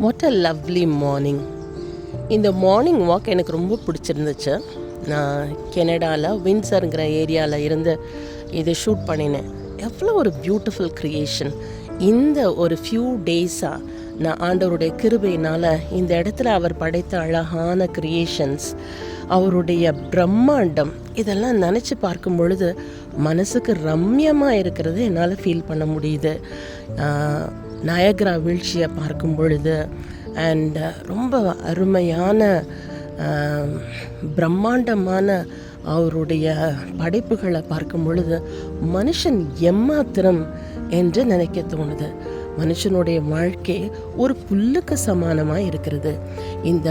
What a lovely morning. இந்த morning walk எனக்கு ரொம்ப பிடிச்சிருந்துச்சு. நான் கெனடாவில் வின்சருங்கிற ஏரியாவில் இருந்து இதை ஷூட் பண்ணினேன். எவ்வளோ ஒரு பியூட்டிஃபுல் க்ரியேஷன். இந்த ஒரு ஃபியூ டேஸாக நான் ஆண்டவருடைய கிருபையினால் இந்த இடத்துல அவர் படைத்த அழகான க்ரியேஷன்ஸ், அவருடைய பிரம்மாண்டம், இதெல்லாம் நினச்சி பார்க்கும் பொழுது மனசுக்கு ரம்யமாக இருக்கிறது என்னால் ஃபீல் பண்ண முடியுது. நயக்ரா வீழ்ச்சியை பார்க்கும் பொழுது அண்ட் ரொம்ப அருமையான பிரம்மாண்டமான அவருடைய படைப்புகளை பார்க்கும் பொழுது மனுஷன் எம்மாத்திரம் என்று நினைக்க தோணுது. மனுஷனுடைய வாழ்க்கை ஒரு புல்லுக்கு சமானமாக இருக்கிறது. இந்த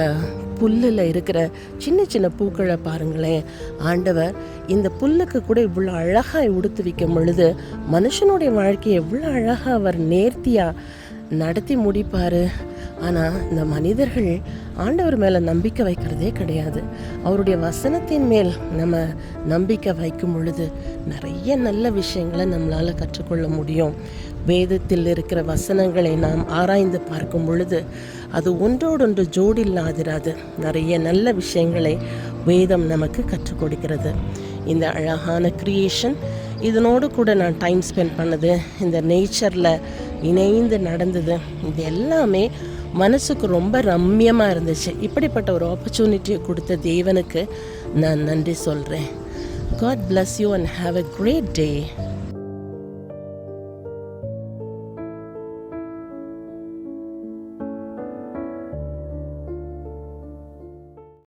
புல்லில் இருக்கிற சின்ன சின்ன பூக்களை பாருங்களேன். ஆண்டவர் இந்த புல்லுக்கு கூட இவ்வளோ அழகாக உடுத்து வைக்கும் பொழுது மனுஷனுடைய வாழ்க்கையை எவ்வளோ அழகாக அவர் நேர்த்தியாக நடத்தி முடிப்பார். ஆனால் இந்த மனிதர்கள் ஆண்டவர் மேலே நம்பிக்கை வைக்கிறதே கிடையாது. அவருடைய வசனத்தின் மேல் நம்ம நம்பிக்கை வைக்கும் பொழுது நிறைய நல்ல விஷயங்களை நம்மளால் கற்றுக்கொள்ள முடியும். வேதத்தில் இருக்கிற வசனங்களை நாம் ஆராய்ந்து பார்க்கும் பொழுது அது ஒன்றோடொன்று ஜோடி இல்லாதிராது. நிறைய நல்ல விஷயங்களை வேதம் நமக்கு கற்றுக் கொடுக்கிறது. இந்த அழகான க்ரியேஷன், இதனோடு கூட நான் டைம் ஸ்பெண்ட் பண்ணது, இந்த நேச்சரில் இணைந்து நடந்தது, இது எல்லாமே மனசுக்கு ரொம்ப ரம்யமாக இருந்துச்சு. இப்படிப்பட்ட ஒரு ஆப்பர்ச்சுனிட்டியை கொடுத்த தேவனுக்கு நான் நன்றி சொல்கிறேன். God bless you and have a great day.